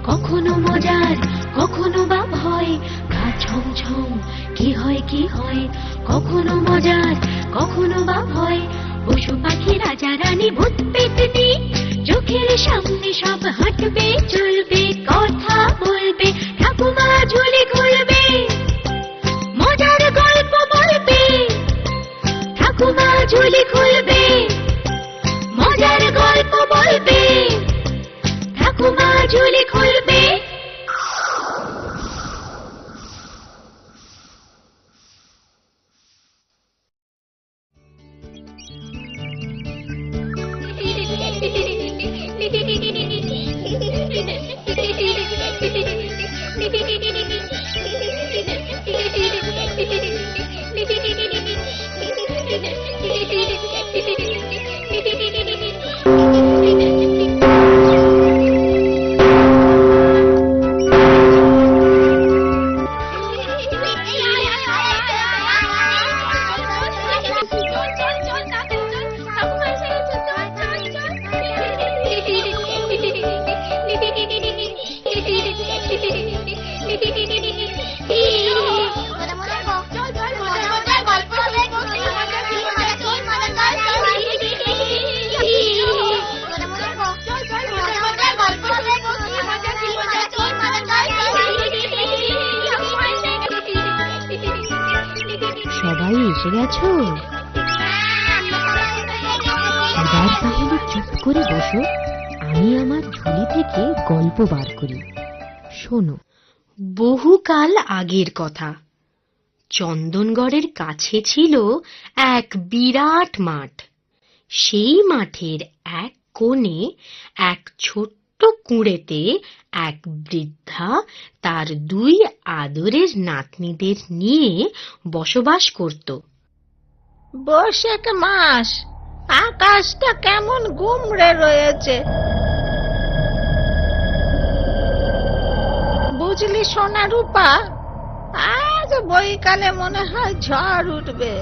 কখনো মজার কখনো বা ভয়, গা ছমছম কি হয় কি হয়। কখনো মজার কখনো বা ভয়, পশু পাখি রাজা রানী ভূত পেতনি, চোখের সামনে সব হাঁটবে চলবে কথা বলবে, ঠাকুমা ঝুলি খুলবে মজার গল্প বলবে, ঠাকুমা ঝুলি খুলবে মজার গল্প বলবে, ঠাকুমা ঝুলি খুলবে। সবাই এসে গেছো? এবার তাহলে চুপ করে বসো, আমি আমার ঝুলি থেকে গল্প বার করি। শোনো। বহুকাল আগের কথা, চন্দনগড়ের কাছে ছিল এক বিরাট মাঠ। সেই মাঠের এক কোণে এক ছোট্ট কুঁড়েতে এক বৃদ্ধা তার দুই আদরের নাতনিদের নিয়ে বসবাস করত। বৈশাখ মাস, আকাশটা কেমন গুমড়ে রয়েছে। বুঝলি সোনা রূপা, আজ বৈকালে মনে হয় ঝড় উঠবে।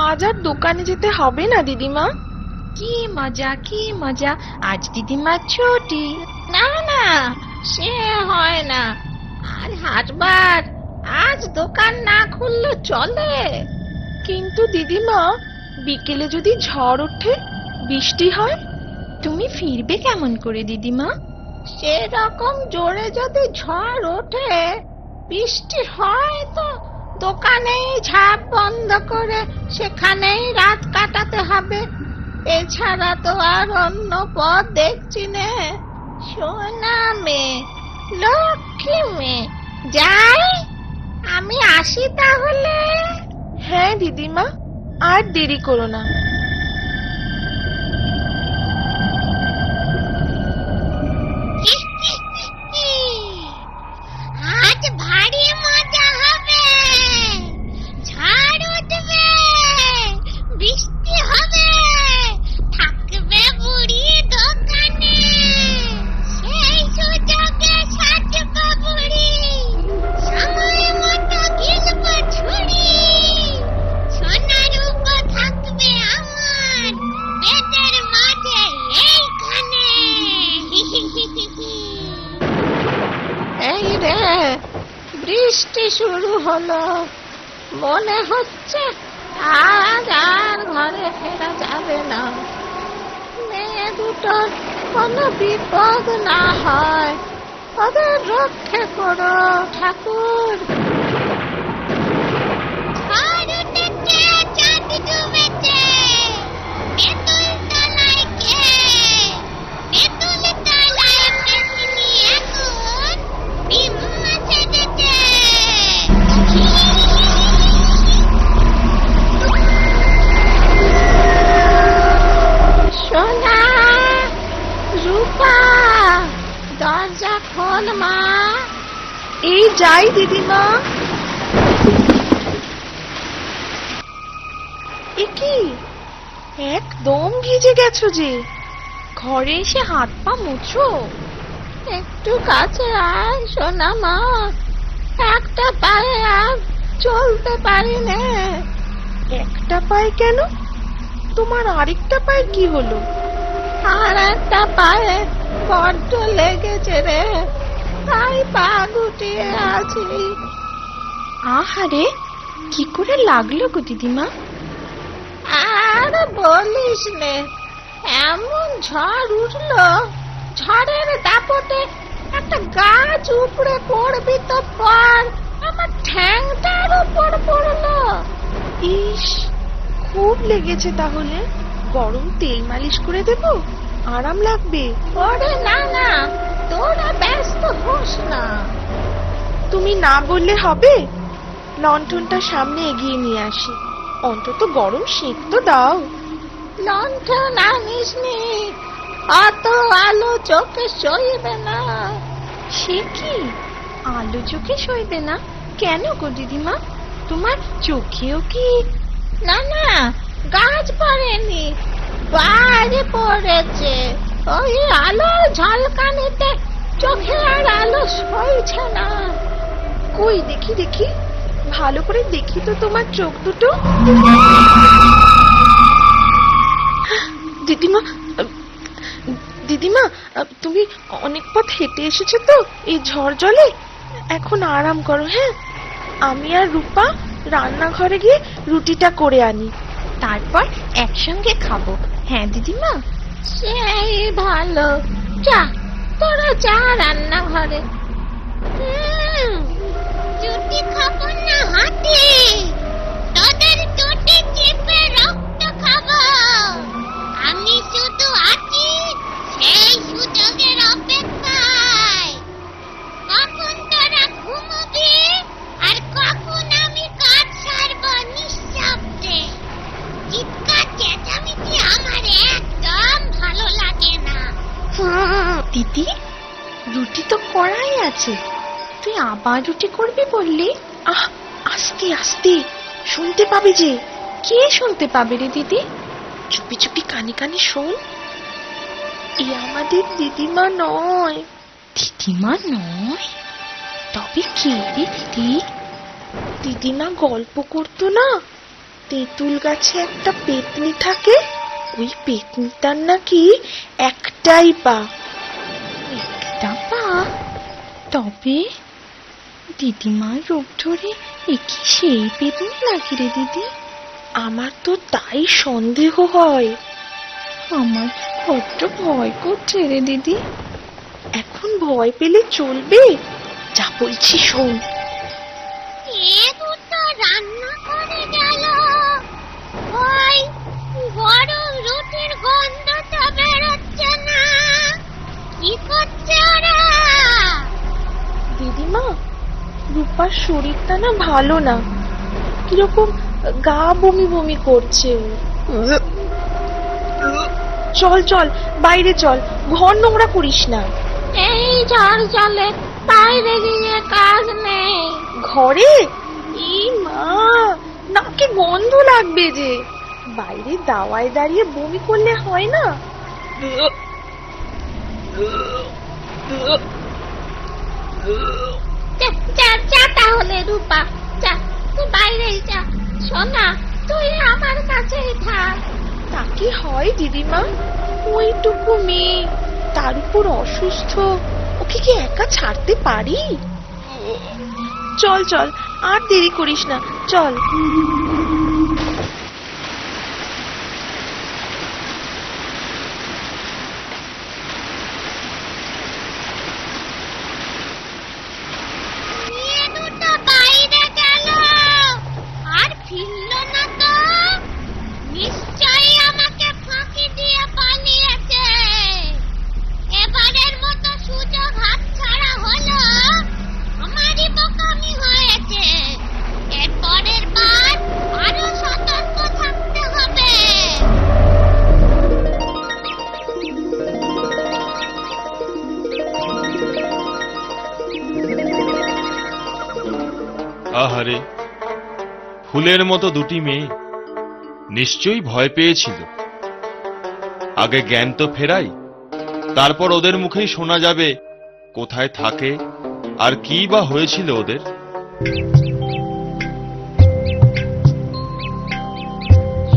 আজ আর দোকানে যেতে হবে না দিদিমা। কি মজা কি মজা, আজ দিদিমার ছুটি। না না, সে হয় না, আজ হাটবার, আজ দোকান না খুললে চলে। কিন্তু দিদিমা, বিকেলে যদি ঝড় ওঠে, বৃষ্টি হয়, তুমি ফিরবে কেমন করে দিদিমা? সেরকম জোরে যদি ঝড় ওঠে, বৃষ্টি হয়, তো দোকানেই ঝাঁপ বন্ধ করে সেখানেই রাত কাটাতে হবে। এছাড়া তো আর অন্য পথ দেখছি নে। সোনা মেয়ে, লক্ষ্মী মেয়ে, যাই, আমি আসি তাহলে। হ্যাঁ দিদিমা, আর দেরি করো না। আজ ভারী মজা হবে, ঝড় উঠবে, বৃষ্টি হবে, থাকবে বুড়ি দোকানে, সেই সুযোগে সাজবো বুড়ি, সময় মতো গিলবো ছুরি, সোনার উপর থাকবে আমার বেদের মাঝে এইখানে। এই রে, বৃষ্টি শুরু হলো, মনে হচ্ছে আজ আর ঘরে ফেরা যাবে না। মেয়ে দুটোর কোনো বিপদ না হয়, ওদের রক্ষে করো ঠাকুর। ঝড় উঠেছে, চাঁদ ডুবেছে, তেঁতুল তলায় কে? তেঁতুল তলায় পেতনি এখন বিমুয়া সেজেছে। সোনা রূপা, দরজা খোল মা। এই যাই দিদিমা। এ কি, একদম ভিজে গেছো যে, ঘরে এসে হাত পা মুছো। একটু কাছে আয় সোনা মা, একটা পায়ে আর চলতে পারি না। একটা পায়ে কেন? তোমার আরেকটা পায়ে কি হলো? আর একটা পায়ে বড্ড লেগেছে রে। মাথায় পা গুটিয়ে আছি। আহারে, কি করে লাগলো গো দিদিমা? আর বলিস নে, এমন ঝড় উঠলো, ঝড়ের দাপটে একটা গাছ উপড়ে পড়বি তো পর, আমার ঠ্যাংটার উপর পড়লো। ইস, খুব লেগেছে তাহলে। গরম তেল মালিশ করে দেব, আরাম লাগবে। ওরে না না, তোরা ব্যস্ত হোস না। তুমি না বললে হবে? লণ্ঠনটা সামনে এগিয়ে নিয়ে আসি, অন্তত গরম সেঁক তো দাও। লণ্ঠন আনিস নি, অত আলো চোখে সইবে না। সে কি, আলো চোখে সইবে না কেন গো দিদিমা? তোমার চোখেও কি? না না, গাছ পড়েনি, বাইরে পড়েছে। ওই আলোর ঝলকানিতে চোখে আর আলো সইছে না। কই দেখি দেখি, ভালো করে দেখি তো তোমার চোখ দুটো। দিদিমা, দিদিমা, তুমি অনেক পথ হেঁটে এসেছো তো এই ঝড় জলে। এখন আরাম করো, হ্যাঁ? আমি আর রূপা রান্নাঘরে গিয়ে রুটিটা করে আনি, তারপর একসঙ্গে খাবো। হ্যাঁ দিদিমা? সেই ভালো, যা তোরা যা রান্নাঘরে। রুটি খাবো না হাতে, তোদের চুটি চিপে রক্ত খাবো। আমি শুধু আছি সেই সুযোগের অপেক্ষায়। কখন তোরা ঘুমবি আর কখন আমি কাজ সারবো নিঃশব্দে। চিৎকার চেঁচামেচি আমার একদম ভালো লাগে না। দিদি, রুটি তো কড়াই আছে, তুই আবার রুটি করবি বললি? আহ, আস্তে আস্তে, শুনতে পাবে যে। কে শুনতে পাবে রে দিদি? চুপি চুপি কানে কানে শোন। এ আমাদের দিদিমা নয়। দিদিমা নয়? তবে কে রে দিদি? দিদিমা গল্প করতো না, তেঁতুল গাছে একটা পেতনি থাকে, ওই পেতনিটার নাকি একটাই পা। একটা পা? তবে দিদিমার রূপ ধরে কি সেই পেতনি নাকি রে দিদি? আমার তো তাই সন্দেহ হয়। আমার বড্ড ভয় করছে রে দিদি। এখন ভয় পেলে চলবে? যা বলছি শোন। এ দুটো রান্না করে গেল, ওই গরম রুটির গন্ধটা বেরোচ্ছে না। কি করছে ওরা? দিদিমা, রূপার শরীরটা না ভালো না, কিরকম গা বমি বমি করছে। চল চল, বাইরে চল, ঘর নোংরা করিস না। এই ঝড় জলে বাইরে গিয়ে কাজ নেই। ঘরে? ই মা, নাকে গন্ধ লাগবে যে। বাইরে দাওয়ায় দাঁড়িয়ে বমি করলে হয় না? যা যা যা তাহলে রূপা, যা তুই বাইরেই যা। সোনা, তুই আমার কাছেই থাক। তা কি হয় দিদিমা? ওইটুকু মেয়ে, তার উপর অসুস্থ, ওকে কি একা ছাড়তে পারি? চল চল, আর দেরি করিস না, চল। এ দুটো বাইরে গেল, আর ফিরল না তো। নিশ্চয়ই আমাকে ফাঁকি দিয়ে পালিয়েছে। এবারের মতো সুযোগ হাতছাড়া হলো, আমারই বোকামি হয়েছে। এরপরের বার আরো সতর্ক থাকতে হবে। আহারে, ফুলের মতো দুটি মেয়ে নিশ্চয়ই ভয় পেয়েছিল। আগে জ্ঞান তো ফেরাই, তারপর ওদের মুখেই শোনা যাবে কোথায় থাকে আর কি বা হয়েছিল ওদের।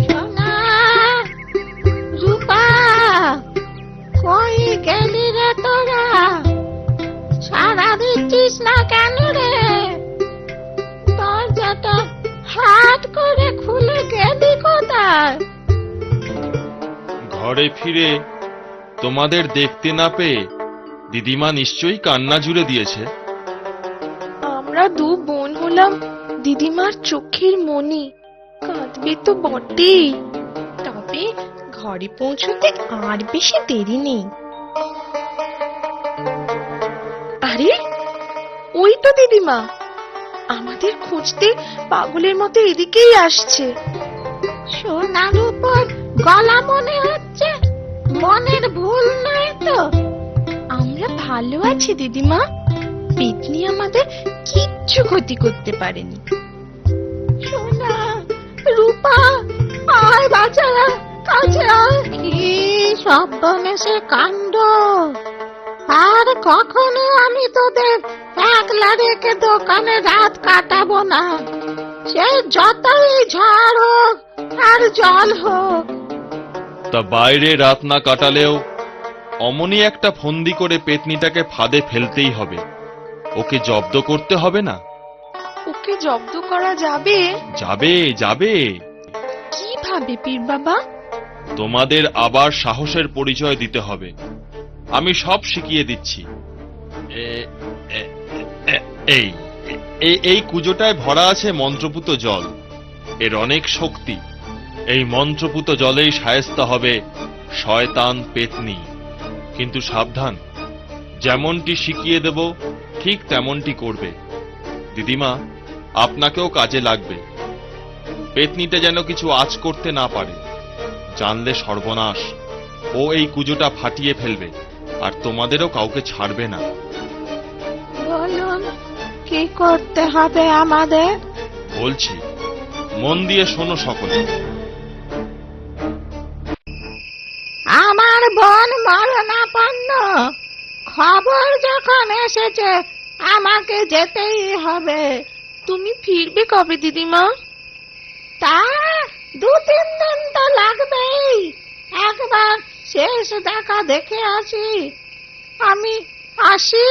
সোনা, রূপা, কই গেলি রে তোরা? সারাদিন ঘরে ফিরে তোমাদের দেখতে না পেয়ে দিদিমা নিশ্চয়ই কান্না জুড়ে দিয়েছে। আমরা দু বোন হলাম দিদিমার চোখের মনি, কাঁদবে তো বটেই। তবে ঘরে পৌঁছতে আর বেশি দেরি নেই। আরে ওই তো দিদিমা, আমাদের খুঁজতে পাগলের মতো এদিকেই আসছে। সোনার উপর গলা মনে হচ্ছে, মনের ভুল নাই তো? আমরা ভালো আছি দিদিমা, পেতনি আমাদের কিচ্ছু ক্ষতি করতে পারেনি। সোনা, রূপা, আয় বাচ্চারা, কাছে আয়। কি সর্বনেশে কাণ্ড! আর কখনো আমি তোদের একলা রেখে দোকানে রাত কাটাবো না, সে যতই ঝড় হোক আর জল হোক। তা বাইরে রাত না কাটালেও অমনি একটা ফন্দি করে পেতনিটাকে ফাঁদে ফেলতেই হবে। ওকে জব্দ করতে হবে না? ওকে জব্দ করা যাবে? যাবে যাবে। কিভাবে পীর বাবা? তোমাদের আবার সাহসের পরিচয় দিতে হবে। আমি সব শিখিয়ে দিচ্ছি। এই এই কুজোটায় ভরা আছে মন্ত্রপুত জল। এর অনেক শক্তি। এই মন্ত্রপুত জলেই শায়েস্তা হবে শয়তান পেতনি। কিন্তু সাবধান, যেমনটি শিখিয়ে দেব ঠিক তেমনটি করবে। দিদিমা, আপনাকেও কাজে লাগবে। পেতনিটা যেন কিছু আঁচ করতে না পারে, জানলে সর্বনাশ। ও এই কুজোটা ফাটিয়ে ফেলবে, আর তোমাদেরও কাউকে ছাড়বে না। বলুন, কি করতে হবে আমাদের? বলছি, মন দিয়ে শোনো সকলে। আমার বোন মরণাপন্ন, খবর যখন এসেছে আমাকে যেতেই হবে। তুমি ফিরবে কবে দিদিমা? তা 2-3 দিন তো লাগবেই। একবার শেষ দেখা দেখে আসি। আমি আসি,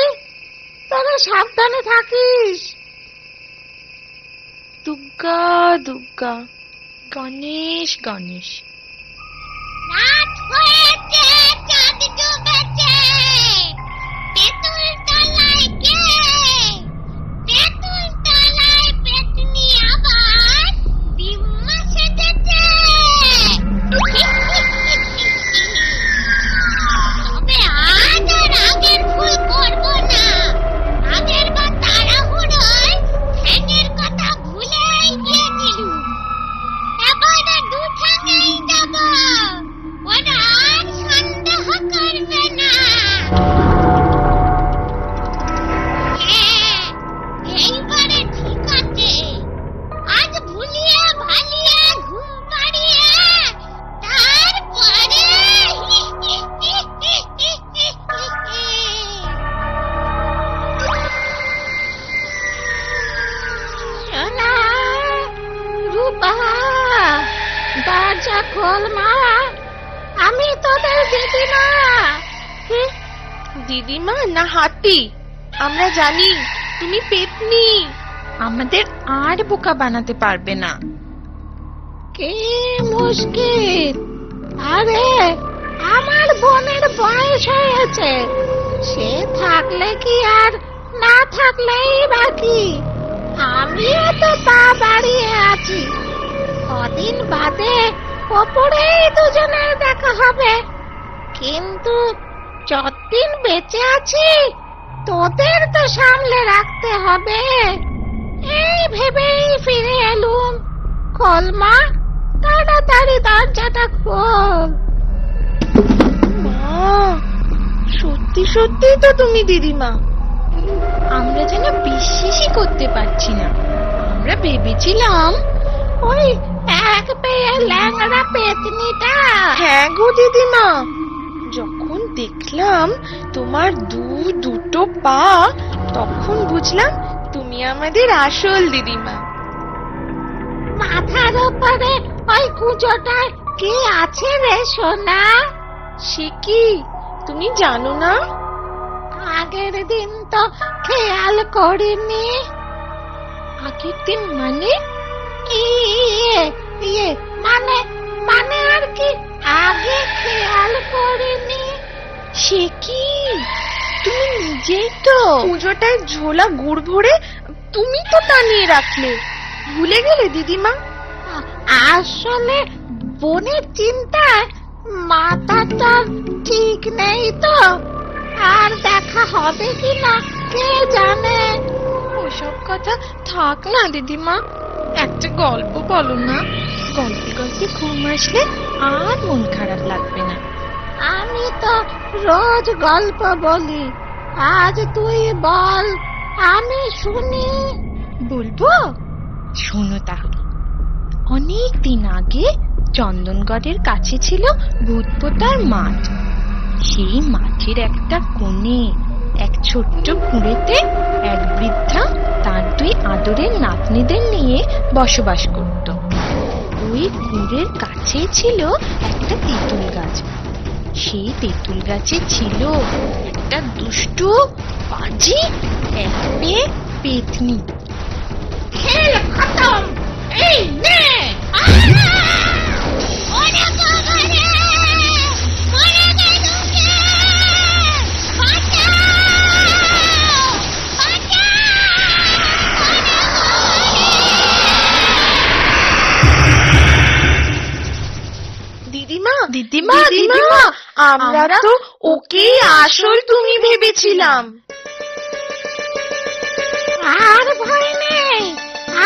তোরা সাবধানে থাকিস। দুর্গা দুর্গা, গণেশ গণেশ। রাত হয়েছে, চাঁদ ডুবেছে। তেঁতুল তলায় কে? তেঁতুল তলায় পেতনি আবার ডিম্মা সেজেছে। তবে আজ আর আগের ভুল করবো না। আগের বার তাড়াহুড়োয় ঠ্যাঙের কথা ভুলেই গিয়েছিলুম। এবারে 2 ঠ্যাঙেই যাব। ওরা আর সন্দেহ করবে না। হ্যাঁ, এইবারে ঠিক আছে। আজ ভুলিয়ে ভালিয়ে ঘুম পাড়িয়ে তারপরে সোনা, রূপা, দরজা খোল মা, আমি তোদের দিদিমা। দিদিমা না হাতি? আমরা জানি তুমি পেতনি, আমাদের আর বোকা বানাতে পারবে না। কি মুশকিল! আরে, আমার বোনের বয়স হয়েছে, সে থাকলে কি আর না থাকলেই বাকি। আমিও তো পা বাড়িয়ে আছি। কদিন বাদে ওপরেই দুজনের দেখা হবে। কিন্তু যতদিন বেঁচে আছি তোদের তো সামলে রাখতে হবে। এই ভেবেই ফিরে এলুম। খোল মা, তাড়াতাড়ি দরজাটা খোল। মা, সত্যি সত্যি তো তুমি দিদিমা। আমরা যেন বিশ্বাসই করতে পারছি না। আমরা ভেবেছিলাম ওই এক পেয়ে ল্যাংড়া পেতনিটা। হ্যাঁ গো দিদিমা, যখন দেখলাম তোমার দুটো পা, তখন বুঝলাম তুমি আমাদের আসল দিদিমা। মাথার উপরে ওই কুঁজোটায় কি আছে রে সোনা? সে কি তুমি জানো না? আগের দিন তো খেয়াল করিনি। আগের দিন মানে? ইয়ে ইয়ে মানে সে কি, তুমি নিজেই তো পুজোটায় ঝোলা গুড় ভরে তুমি তো টানিয়ে রাখলে, ভুলে গেলে দিদিমা? আসলে বোনের চিন্তায় মাথাটা ঠিক নেই তো, আর দেখা হবে কিনা কে জানে। ওসব কথা থাক না দিদিমা, একটা গল্প বলো না, গল্পে গল্পে ঘুম আসলে আর মন খারাপ লাগবে না। আমি তো রোজ গল্প বলি, আজ তুই বল, আমি শুনি। বলবো, শোনো তাহলে। অনেক দিন আগে চন্দনগড়ের কাছে ছিল ভূতপোতার মাঠ। সেই মাঠের একটা কোণে এক ছোট্ট কুঁড়েতে এক বৃদ্ধা তার দুই আদরের নাতনিদের নিয়ে বসবাস করত। ওই কুঁড়ের কাছে ছিল একটা তেঁতুল গাছ। সেই তেঁতুল গাছে ছিল একটা দুষ্টু পাজি এক পেয়ে পেতনি। খেল খতম, এই নে। ওরে বাবা রে, মরে গেল কে? বাঁচাও, বাঁচাও। দিদিমা দিদিমা দিদিমা, আমরা তো ওকেই আসল তুমি ভেবেছিলাম। আর ভয় নেই,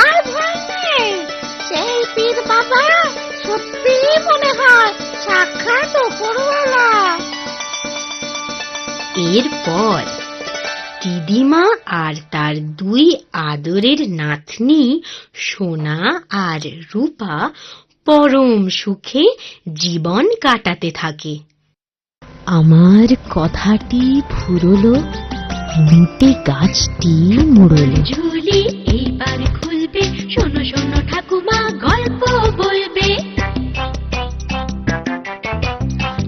আর ভয় নেই। সেই পীর বাবা সত্যি মনে হয় সাক্ষাৎ উপরওয়ালা। এরপর দিদিমা আর তার দুই আদরের নাতনি সোনা আর রূপা পরম সুখে জীবন কাটাতে থাকে। আমার কথাটি ফুরলো, লুটে গাছটি মুড়লো। ঝুলি এইবার খুলবে, শোনো শোনো ঠাকুমা গল্প বলবে।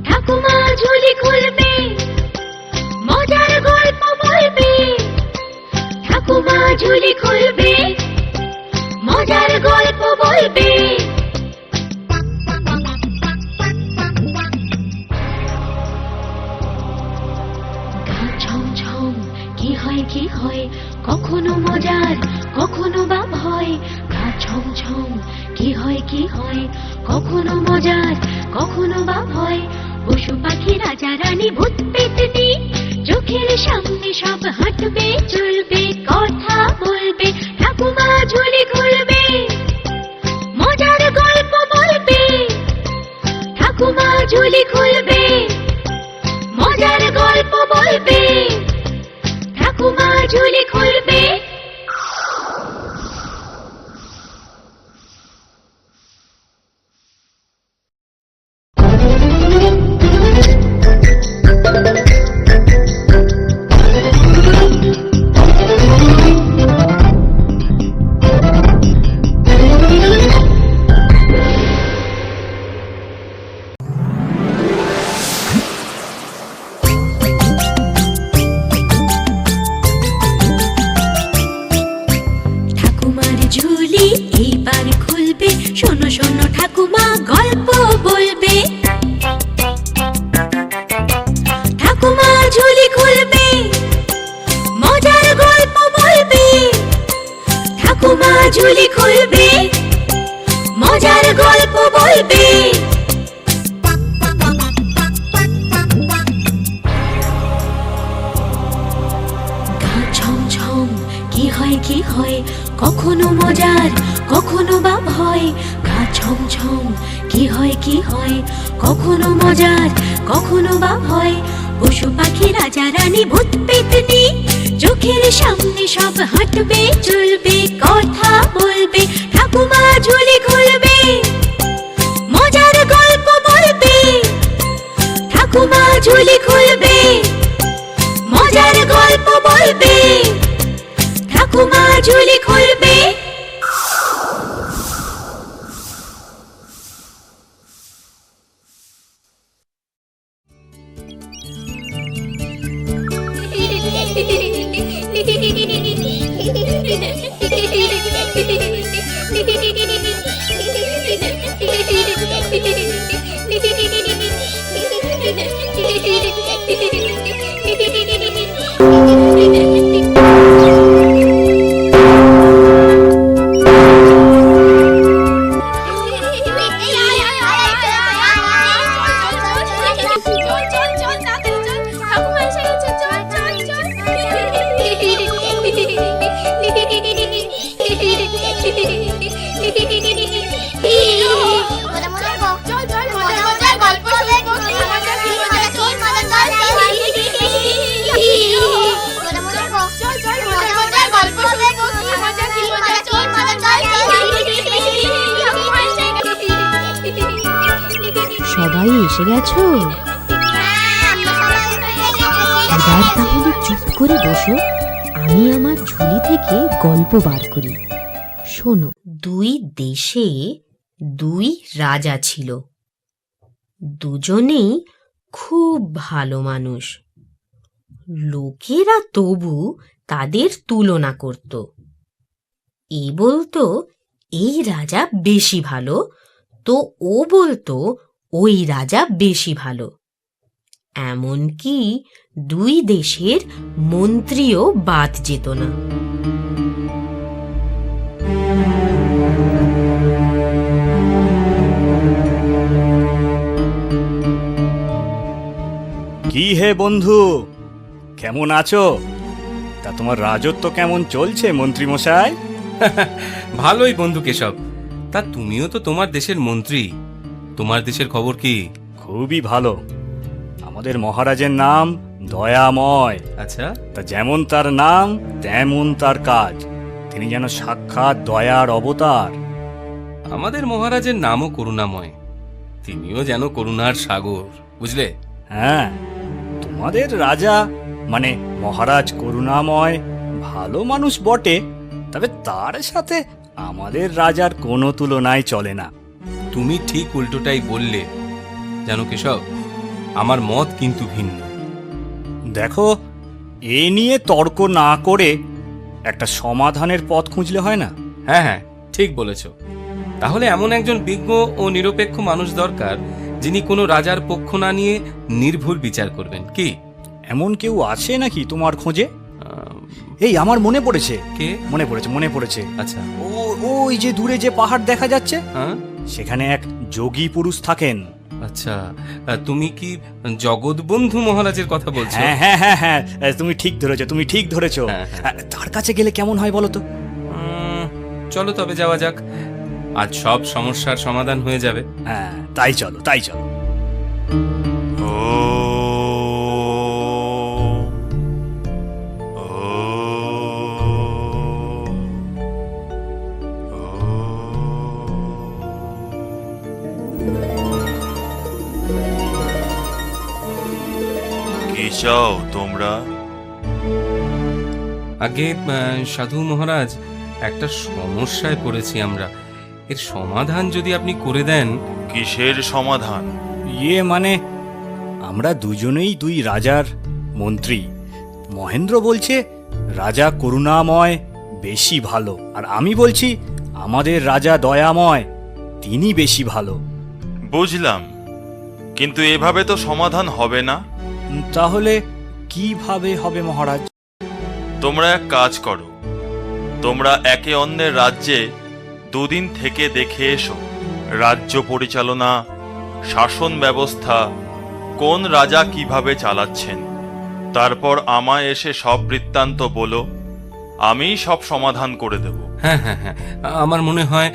ঠাকুমা ঝুলি খুলবে, মজার গল্প বলবে। ঠাকুমা ঝুলি খুলবে, মজার গল্প বলবে। গা ছমছম, কি হয় কি হয়, কখনো মজার কখনো বা ভয়। গা ছমছম, কি হয় কি হয়, কখনো মজার কখনো বা ভয়। পশু পাখি রাজা রানী ভূত পেতনি, চোখের সামনে সব হাঁটবে চলবে, কথা বলবে। ঠাকুমা ঝুলি খুলবে, মজার গল্প বলবে। ঠাকুমা ঝুলি খুলবে, মজার গল্প বলবে। ঠাকুমা ঝুলি খুলবে। ঠাকুমার ঝুলি এইবার খুলবে, শোনো শোনো ঠাকুমা গল্প বলবে। ঠাকুমা ঝুলি খুলবে, মজার গল্প বলবে। ঠাকুমা ঝুলি খুলবে, মজার গল্প বলবে। গা ছমছম, কি হয় কি হয়, কখনো মজার কখনো বা ভয়। গা ছমছম, কি হয় কি হয়, কখনো মজার কখনো বা ভয়। পশু পাখি রাজা রানী ভূত পেতনি, চোখের সামনে সব হাঁটবে চলবে, কথা বলবে। ঠাকুমা ঝুলি খুলবে, মজার গল্প বলবে। ঠাকুমা ঝুলি খুলবে, মজার গল্প বলবে। ঠাকুমা ঝুলি খুলবে। Hehehehe সবাই এসে গেছো? এবার তাহলে চুপ করে বসো, আমি আমার ঝুলি থেকে গল্প বার করি। শোনো। দুই দেশে দুই রাজা ছিল। দুজনেই খুব ভালো মানুষ। লোকেরা তবু তাদের তুলনা করত। এ বলতো এই রাজা বেশি ভালো, তো ও বলতো ওই রাজা বেশি ভালো। এমনকি দুই দেশের মন্ত্রীও বাদ যেত না। কি হে বন্ধু, কেমন আছো? তা তোমার রাজত্ব কেমন চলছে মন্ত্রী মশাই? ভালোই বন্ধু কেশব। তা তুমিও তো তোমার দেশের মন্ত্রী, তোমার দেশের খবর কি? খুবই ভালো। আমাদের মহারাজের নাম দয়াময়। আচ্ছা, তা যেমন তার নাম তেমন তার কাজ। তিনি যেন সাক্ষাৎ দয়ার অবতার। আমাদের মহারাজের নামও করুণাময়, তিনিও যেন করুণার সাগর, বুঝলে? হ্যাঁ, তোমাদের রাজা মানে মহারাজ করুণাময় ভালো মানুষ বটে, তবে তার সাথে আমাদের রাজার কোনো তুলনাই চলে না। তুমি ঠিক উল্টোটাই বললে। জানো কেশব, আমার মত কিন্তু ভিন্ন। দেখো, এ নিয়ে তর্ক না করে একটা সমাধানের পথ খুঁজলে হয় না? হ্যাঁ হ্যাঁ, ঠিক বলেছ। তাহলে এমন একজন বিজ্ঞ ও নিরপেক্ষ মানুষ দরকার, যিনি কোনো রাজার পক্ষ না নিয়ে নির্ভুল বিচার করবেন। কি এমন কেউ আছে নাকি তোমার খোঁজে? এই আমার মনে পড়েছে। কে? মনে পড়েছে। আচ্ছা। ওই যে দূরে যে পাহাড় দেখা যাচ্ছে, হ্যাঁ, সেখানে এক যোগী পুরুষ থাকেন। আচ্ছা, তুমি কি জগৎবন্ধু মহারাজের কথা বলছো? হ্যাঁ হ্যাঁ হ্যাঁ হ্যাঁ, তুমি ঠিক ধরেছো। হ্যাঁ, হ্যাঁ। তার কাছে গেলে কেমন হয় বলো তো? চলো তবে যাওয়া যাক, আজ সব সমস্যার সমাধান হয়ে যাবে। হ্যাঁ, তাই চলো। কি চাও তোমরা? আগে সাধু মহারাজ, একটা সমস্যায় পড়েছি আমরা, এর সমাধান যদি আপনি করে দেন। কিসের সমাধান? মানে আমরা দুজনেই দুই রাজার মন্ত্রী। মহেন্দ্র বলছে রাজা করুণাময় বেশি ভালো, আর আমি বলছি আমাদের রাজা দয়াময় তিনি বেশি ভালো। বুঝলাম, কিন্তু এভাবে তো সমাধান হবে না। তাহলে কিভাবে হবে মহারাজ? তোমরা এক কাজ করো, তোমরা একে অন্যের রাজ্যে দুদিন থেকে দেখে এসো। রাজ্য পরিচালনা, শাসন ব্যবস্থা কোন রাজা কিভাবে চালাচ্ছেন। তারপর আমায় এসে সব বৃত্তান্ত বলো, আমিই সব সমাধান করে দেব। হ্যাঁ হ্যাঁ হ্যাঁ, আমার মনে হয়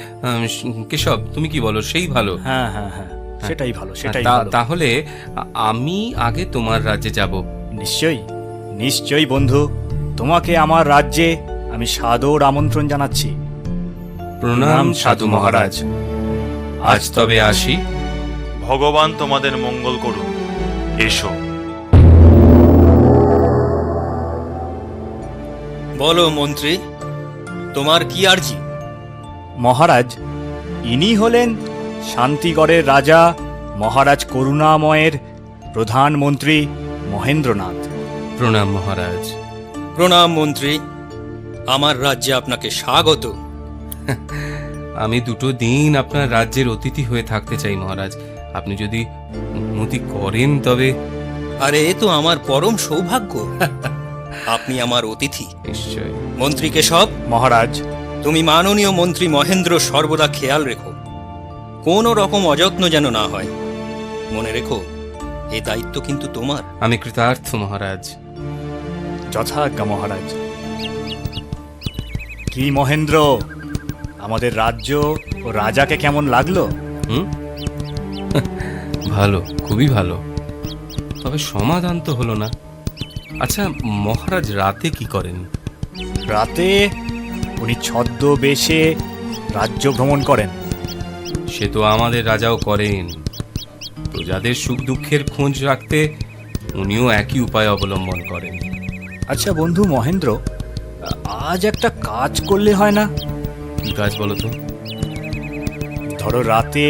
কেশব, তুমি কি বলো, সেই ভালো? হ্যাঁ হ্যাঁ হ্যাঁ, সেটাই ভালো। তাহলে আমি আগে তোমার রাজ্যে যাব। নিশ্চয়ই বন্ধু, তোমাকে আমার রাজ্যে আমি সাদর আমন্ত্রণ জানাচ্ছি। প্রণাম সাধু মহারাজ, আজ তবে আসি। ভগবান তোমাদের মঙ্গল করুন। এসো। বলো মন্ত্রী, তোমার কি আর্জি? মহারাজ, ইনি হলেন শান্তিগড়ের রাজা মহারাজ করুণাময়ের প্রধানমন্ত্রী মহেন্দ্রনাথ। প্রণাম মহারাজ। প্রণাম মন্ত্রী, আমার রাজ্যে আপনাকে স্বাগত। আমি দুটো দিন আপনার রাজ্যের অতিথি হয়ে থাকতে চাই মহারাজ, আপনি যদি অনুমতি করেন তবে। আরে এ তো আমার পরম সৌভাগ্য। আপনি আমার অতিথি। নিশ্চয়। মন্ত্রী কেশব মহারাজ, তুমি মাননীয় মন্ত্রী মহেন্দ্র সর্বদা খেয়াল রেখো, কোনো রকম অযত্ন যেন না হয়। মনে রেখো, এই দায়িত্ব কিন্তু তোমার। আমি কৃতার্থ মহারাজ। যথাজ্ঞা মহারাজ। কি মহেন্দ্র, আমাদের রাজ্য ও রাজাকে কেমন লাগলো? ভালো, খুবই ভালো, তবে সমাধান তো হলো না। আচ্ছা মহারাজ রাতে কি করেন? রাতে উনি ছদ্মবেশে রাজ্য ভ্রমণ করেন। সে তো আমাদের রাজাও করেন। প্রজাদের সুখ দুঃখের খোঁজ রাখতে উনিও একই উপায় অবলম্বন করেন। আচ্ছা বন্ধু মহেন্দ্র, আজ একটা কাজ করলে হয় না? কি কাজ বলো তো? ধরো রাতে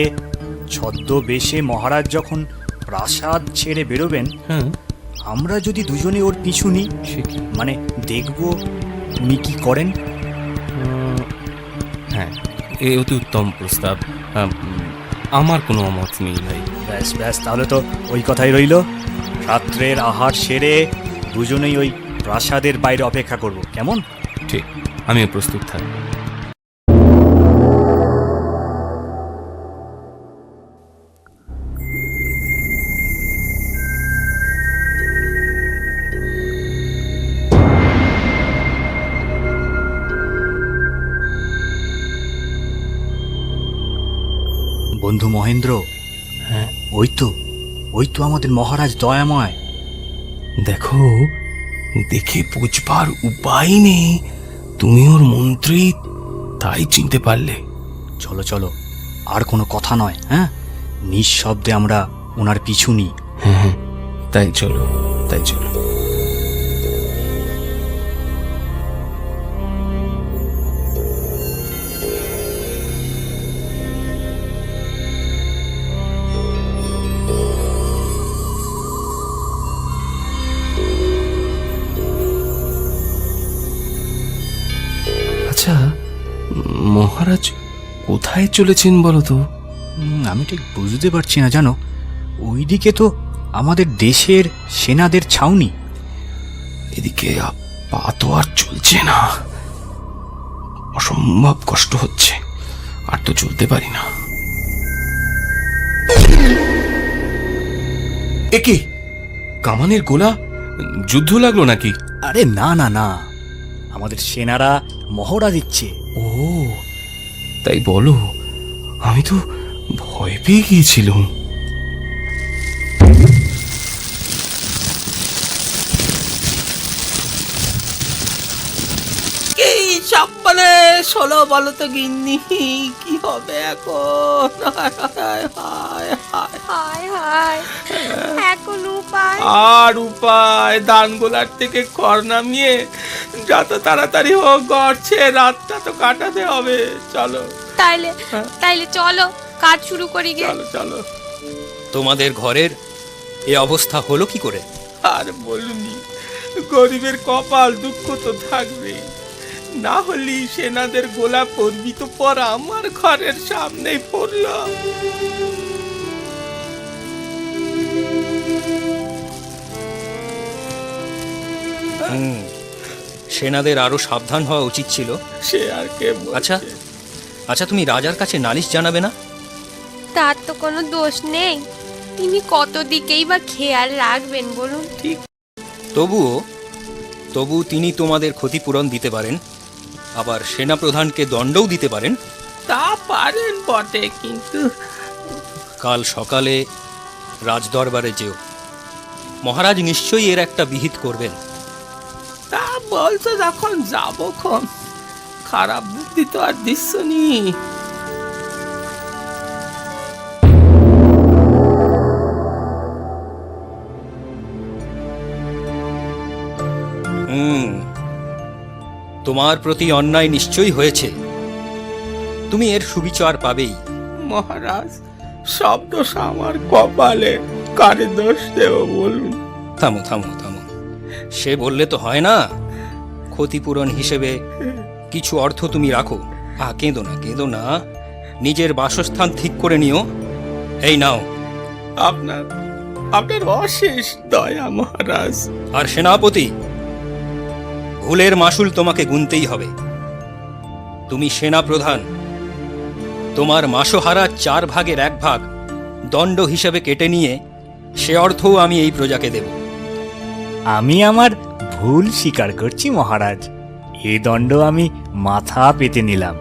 ছদ্মবেশে মহারাজ যখন প্রাসাদ ছেড়ে বেরোবেন, হ্যাঁ, আমরা যদি দুজনে ওর পিছু নিই, সে কি? মানে দেখব উনি কি করেন। হ্যাঁ, এ অতি উত্তম প্রস্তাব। আমার কোনো অমত নেই ভাই। ব্যাস ব্যাস, তাহলে তো ওই কথাই রইল। রাত্রের আহার সেরে দুজনেই ওই প্রাসাদের বাইরে অপেক্ষা করব, কেমন? ঠিক, আমিও প্রস্তুত থাকবো। বন্ধু মহেন্দ্র, হ্যাঁ, ওই তো আমাদের মহারাজ দয়াময়। দেখো, দেখে বুঝবার উপায় নেই তুমি ওর মন্ত্রী, তাই চিনতে পারলে। চলো চলো, আর কোনো কথা নয়, হ্যাঁ, নিঃশব্দে আমরা ওনার পিছু নিই। হ্যাঁ হ্যাঁ, তাই চলো, তাই চলো। আচ্ছা, মহারাজ কোথায় চলেছেন বলো তো? আমি ঠিক বুঝতে পারছি না, জানো, ওইদিকে তো আমাদের দেশের সেনাদের ছাউনি। এদিকে পা তো আর চলছে না, অসম্ভব কষ্ট হচ্ছে, আর তো চলতে পারি না। একে কামানের গোলা, যুদ্ধ লাগলো নাকি? আরে না না না, আমাদের সেনারা মহড়া দিচ্ছে। ও তাই বলো, আমি তো ভয় পেয়ে গিয়েছিলাম। কি সকালে ষোলো বলো তো গিন্নি, কি হবে এখন? হায় হায় হায় হায় হায়, এখন উপায়? আর উপায়, দানগোলার থেকে খড় নামিয়ে যত তাড়াতাড়ি হোক গড়ছে রাতটা তো কাটাতে হবে। চলো তাইলে চলো, কাজ শুরু করি গে। চলো চলো। তোমাদের ঘরের এ অবস্থা হলো কি করে? আর বলুনি, গরিবের কপাল, দুঃখ তো থাকবে। না হলি সেনাদের গোলা পড়বি তো পড়া আমার ঘরের সামনেই পড়ল। সেনাদের আরো সাবধান হওয়া উচিত ছিল। সে আর কে বলছে? আচ্ছা আচ্ছা, তুমি রাজার কাছে নালিশ জানাবে না? তার তো কোনো দোষ নেই, তিনি কত দিকেই বা খেয়াল রাখবেন বলুন। তবু তিনি তোমাদের ক্ষতিপূরণ দিতে পারেন, আবার সেনাপ্রধানকে দণ্ডও দিতে পারেন। তা পারেন বটে, কিন্তু কাল সকালে রাজদরবারে যেও, মহারাজ নিশ্চয়ই এর একটা বিহিত করবেন। তা বলছো যখন যাবো খন, খারাপ বুদ্ধি তো আর দিচ্ছ নি। তোমার প্রতি অন্যায় নিশ্চয়ই হয়েছে, তুমি এর সুবিচার পাবেই। মহারাজ, সব দোষ আমার কপালে, কারে দোষ দেব বলুন? থামো থামো থামো, সে বললে তো হয় না। ক্ষতিপূরণ হিসেবে কিছু অর্থ তুমি রাখো। কেঁদো না কেঁদো না, নিজের বাসস্থান ঠিক করে নিও। এই নাও। আপনার অশেষ দয়া মহারাজ। আর সেনাপতি, ভুলের মাসুল তোমাকে গুনতেই হবে। তুমি সেনা প্রধান, তোমার মাসোহারা 4 ভাগের 1 ভাগ দণ্ড হিসেবে কেটে নিয়ে সে অর্থও আমি এই প্রজাকে দেব। আমি আমার ভুল স্বীকার করছি মহারাজ, এ দণ্ড আমি মাথা পেতে নিলাম।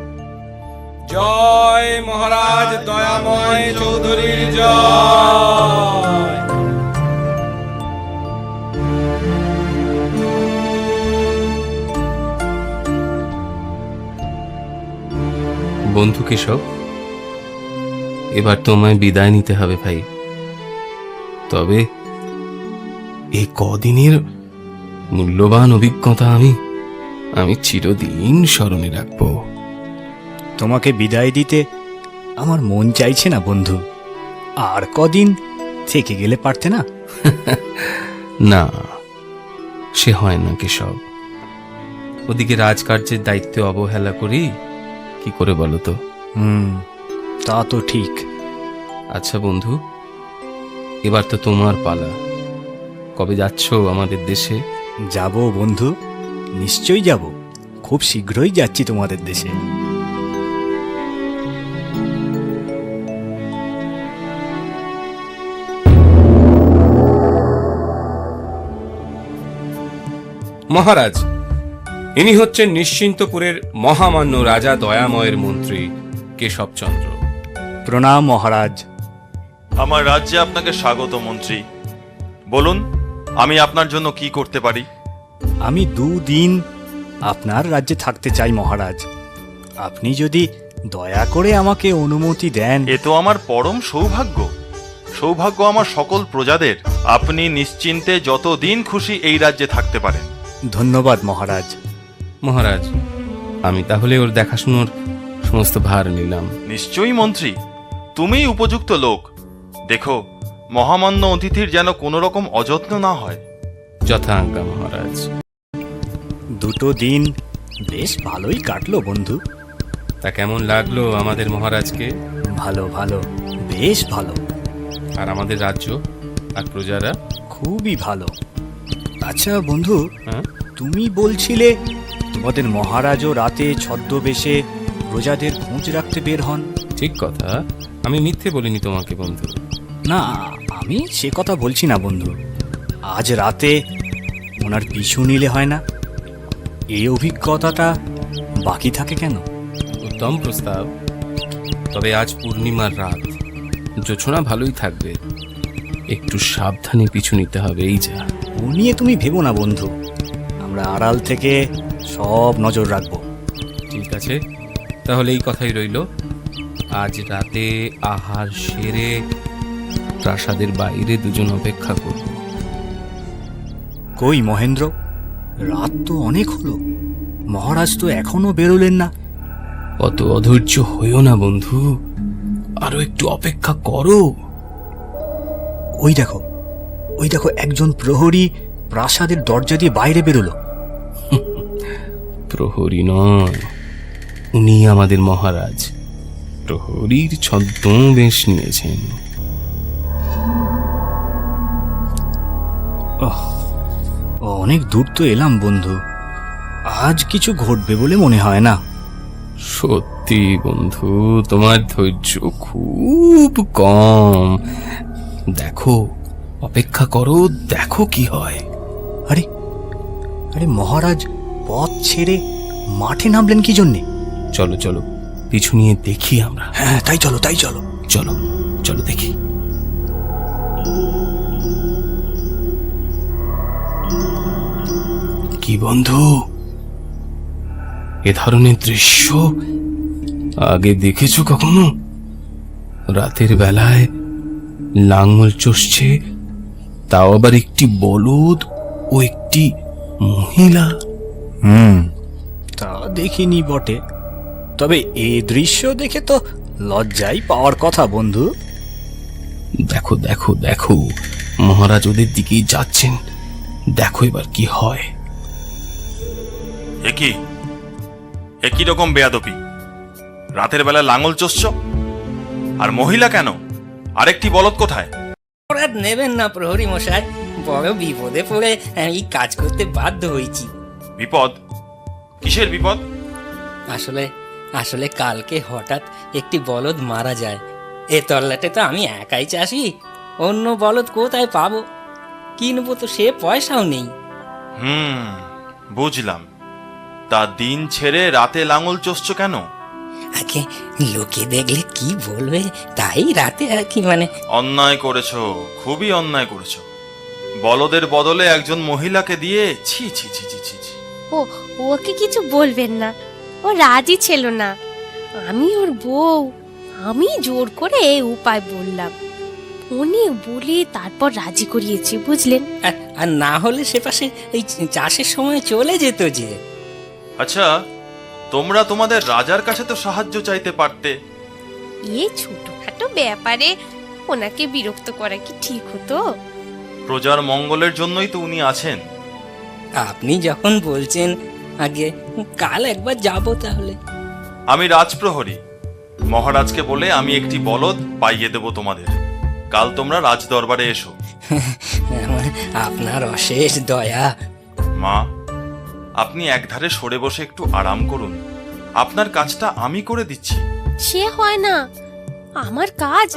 জয় মহারাজ দয়াময় চৌধুরীর জয়। বন্ধু কেশব, এবার তোমায় বিদায় নিতে হবে ভাই। তবে এই কদিনের মূল্যবান অভিজ্ঞতা আমি চিরদিন স্মরণে রাখবো। তোমাকে বিদায় দিতে আমার মন চাইছে না বন্ধু। আর কদিন থেকে গেলে পারতে না? না, সে হয় না কেশব। ওদিকে রাজকার্যের দায়িত্বে অবহেলা করি কি করে বলো তো? তা তো ঠিক। আচ্ছা বন্ধু, এবার তো তোমার পালা। কবে যাচ্ছ আমাদের দেশে? যাব বন্ধু, নিশ্চয়ই যাব। খুব শীঘ্রই যাচ্ছি তোমাদের দেশে। মহারাজ, ইনি হচ্ছেন নিশ্চিন্তপুরের মহামান্য রাজা দয়াময়ের মন্ত্রী কেশবচন্দ্র। প্রণাম মহারাজ। আমার রাজ্যে আপনাকে স্বাগত মন্ত্রী। বলুন, আমি আপনার জন্য কি করতে পারি? আমি 2 দিন আপনার রাজ্যে থাকতে চাই মহারাজ। আপনি যদি দয়া করে আমাকে অনুমতি দেন। এ তো আমার পরম সৌভাগ্য। সৌভাগ্য আমার সকল প্রজাদের। আপনি নিশ্চিন্তে যতদিন খুশি এই রাজ্যে থাকতে পারেন। ধন্যবাদ মহারাজ। মহারাজ, আমি তাহলে ওর দেখাশুনোর সমস্ত ভার নিলাম। নিশ্চয়ই মন্ত্রী, তুমিই উপযুক্ত লোক। দেখো, মহামান্য অতিথির যেন কোনো রকম অযত্ন না হয়। যথাজ্ঞা মহারাজ। 2 দিন বেশ ভালোই কাটলো বন্ধু। তা কেমন লাগলো আমাদের মহারাজকে? ভালো ভালো, বেশ ভালো। আর আমাদের রাজ্য আর প্রজারা? খুবই ভালো। আচ্ছা বন্ধু, হ্যাঁ? তুমি বলছিলে তোমাদের মহারাজও রাতে ছদ্মবেশে প্রজাদের খোঁজ রাখতে বের হন। ঠিক কথা, আমি মিথ্যে বলিনি তোমাকে বন্ধু। না, আমি সে কথা বলছি না বন্ধু। আজ রাতে ওনার পিছু নিলে হয় না? এই অভিজ্ঞতাটা বাকি থাকে কেন? উত্তম প্রস্তাব। তবে আজ পূর্ণিমার রাত, জোছনা ভালোই থাকবে। একটু সাবধানে পিছু নিতে হবে, এই যা। ও নিয়ে তুমি ভেবো না বন্ধু, আমরা আড়াল থেকে সব নজর রাখবো। ঠিক আছে, তাহলে এই কথাই রইল। আজ রাতে আহার সেরে প্রাসাদের বাইরে দুজন অপেক্ষা করব। কই মহেন্দ্র? রাত তো অনেক হলো, মহারাজ তো এখনো বেরোলেন না। অত অধৈর্য হইও না বন্ধু, আরো একটু অপেক্ষা করো। ওই দেখো, ওই দেখো, একজন প্রহরী প্রাসাদের দরজা দিয়ে বাইরে বেরোলো। প্রহরী নয়, উনি আমাদের মহারাজ। প্রহরীর ছদ্মবেশ নিয়েছেন। অনেক দূর তো এলাম বন্ধু, আজ কিছু ঘটবে বলে মনে হয় না। সত্যি বন্ধু, তোমার ধৈর্য খুব কম। দেখো, অপেক্ষা করো, দেখো কি হয়। আরে আরে, মহারাজ পথ ছেড়ে মাঠে নামলেন কি জন্যে? চলো চলো, পিছু নিয়ে দেখি আমরা। হ্যাঁ, তাই চলো, তাই চলো। চলো চলো দেখি। কি বন্ধু, এ ধরনের দৃশ্য আগে দেখেছো কখনো? রাতের বেলায় লাঙল চষছে, তাও আবার একটি বলদ ও একটি মহিলা। তা দেখিনি বটে, তবে এই দৃশ্য দেখে তো লজ্জাই পাওয়ার কথা বন্ধু। দেখো দেখো দেখো, মহারাজ ওদের দিকেই যাচ্ছেন। দেখো এবার কি হয়। একই রকম বেয়াদপি। রাতের বেলা লাঙল চষছ, আর মহিলা কেন? আরেকটি বলদ কোথায়? অপরাধ নেবেন না প্রহরী মশাই, বড় বিপদে পড়ে এই কাজ করতে বাধ্য হয়েছি। বিপদ? কিসের বিপদ? আসলে আসলে কালকে হঠাৎ একটি বলদ মারা যায়। এ তল্লাটে তো আমি একাই চাষি, অন্য বলদ কোথায় পাবো? কিনবো তো সে পয়সাও নেই। বুঝলাম। তা দিন ছেড়ে রাতে লাঙল চষছ কেন? আগে লোকে দেখলে কি বলবে, তাই রাতে আর কি। মানে অন্যায় করেছো, খুবই অন্যায় করেছো। বলদের বদলে একজন মহিলাকে দিয়ে, ছি ছি ছি ছি ছি ছি। ওকে কিছু বলবেন না, ও রাজি ছিল না। আমি ওর বউ, আমি জোর করে এই উপায় বললাম। অনেক বলে তারপর রাজি করিয়েছি, বুঝলেন? আর না হলে সে পাশে এই চাষের সময় চলে যেত যে। আচ্ছা, তোমরা তোমাদের রাজার কাছে তো সাহায্য চাইতে পারতে। এই ছোটখাটো ব্যাপারে ওনাকে বিরক্ত করা কি ঠিক হতো? প্রজার মঙ্গলের জন্যই তো উনি আছেন। আপনি যখন বলছেন, আগে কাল একবার যাব তাহলে। আমি রাজপ্রহরী, মহারাজকে বলে আমি একটি বলদ পাইয়ে দেব তোমাদের। কাল তোমরা রাজ দরবারে এসো। আপনার অশেষ দয়া। মা, আপনি একধারে সরে বসে একটু আরাম করুন, আপনার কাজটা আমি করে দিচ্ছি। সে হয় না, আমার কাজ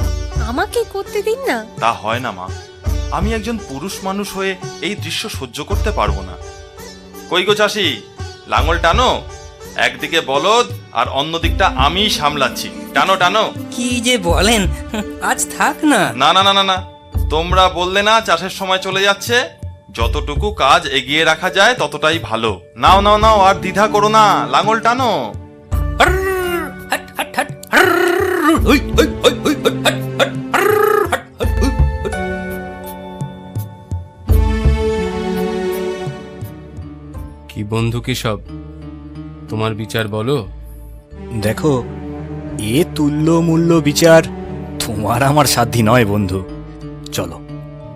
আমাকে করতে দিন না। তা হয় না মা, আমি একজন পুরুষ মানুষ হয়ে এই দৃশ্য সহ্য করতে পারবো না। কই গো চাষি, লাঙল টানো, একদিকে বলদ আর অন্যদিকটা আমি সামলাচ্ছি। টানো টানো। কি যে বলেন, আজ থাক না। না না না না না, তোমরা বললে না চাষের সময় চলে যাচ্ছে, যতটুকু কাজ এগিয়ে রাখা যায় ততটাই ভালো। নাও নাও নাও, আর দ্বিধা করো না, লাঙল টানো। কি বন্ধু কেশব, তোমার বিচার বলো। দেখো, এ তুল্য মূল্য বিচার তোমার আমার সাধ্যি নয় বন্ধু। চলো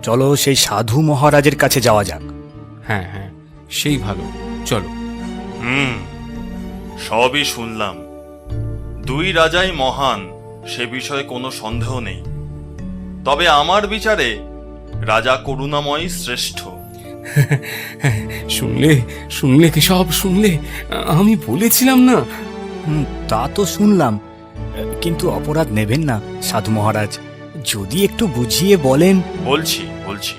চলো, সেই সাধু মহারাজের কাছে যাওয়া যাক। হ্যাঁ হ্যাঁ, সেই ভালো, চলো। সবই শুনলাম, দুই রাজাই মহান, সে বিষয়ে কোনো সন্দেহ নেই। তবে আমার বিচারে রাজা করুণাময় শ্রেষ্ঠ। শুনলে শুনলে কেশব, শুনলে? আমি বলেছিলাম না? তা তো শুনলাম, কিন্তু অপরাধ নেবেন না সাধু মহারাজ, যদি একটু বুঝিয়ে বলেন। বলছি বলছি,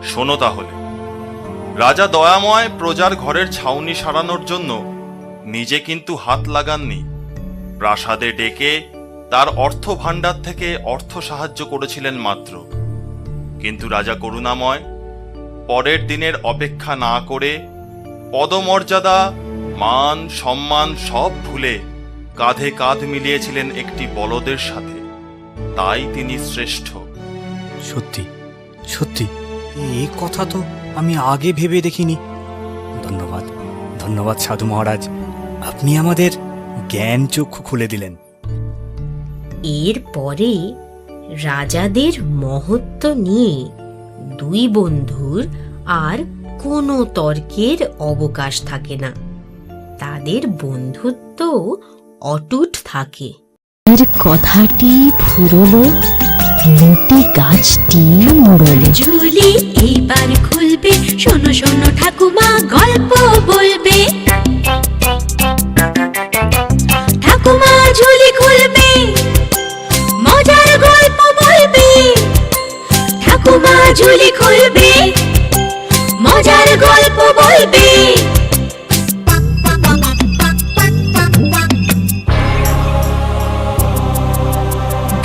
শোনো তাহলে। রাজা দয়াময় প্রজার ঘরের ছাউনি সারানোর জন্য নিজে কিন্তু হাত লাগাননি, প্রাসাদে ডেকে তার অর্থ ভাণ্ডার থেকে অর্থ সাহায্য করেছিলেন মাত্র। কিন্তু রাজা করুণাময় পরের দিনের অপেক্ষা না করে পদমর্যাদা, মান, সম্মান সব ভুলে কাঁধে কাঁধ মিলিয়েছিলেন একটি বলদের সাথে। তাই তিনি শ্রেষ্ঠ। সত্যি সত্যি, এই কথা তো আমি আগে ভেবে দেখিনি। ধন্যবাদ ধন্যবাদ সাধু মহারাজ, আপনি আমাদের জ্ঞান চক্ষু খুলে দিলেন। এরপরে রাজাদের মহত্ব নিয়ে দুই বন্ধুর আর কোনো তর্কের অবকাশ থাকে না। তাদের বন্ধুত্ব অটুট থাকে। এর কথাটি ফুরলো, মোটি গাছটি মুড়লো। ঝুলি এইবার খুলবে, শোনো শোনো ঠাকুমা গল্প বলবে। ঠাকুমা ঝুলি খুলবে, মজার গল্প বলবে। ঠাকুমা ঝুলি খুলবে, মজার গল্প বলবে।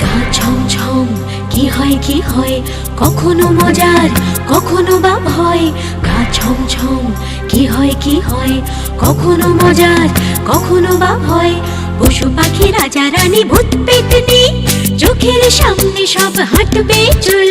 গা ছমছম, কি হয় কি হয়, কখনো মজার কখনো বা ভয়। গা ছমছম, কি হয় কি হয়, কখনো মজার কখনো বা ভয়। পশু পাখি রাজা রানী ভূত পেতনি, চোখের সামনে সব হাঁটবে চলবে।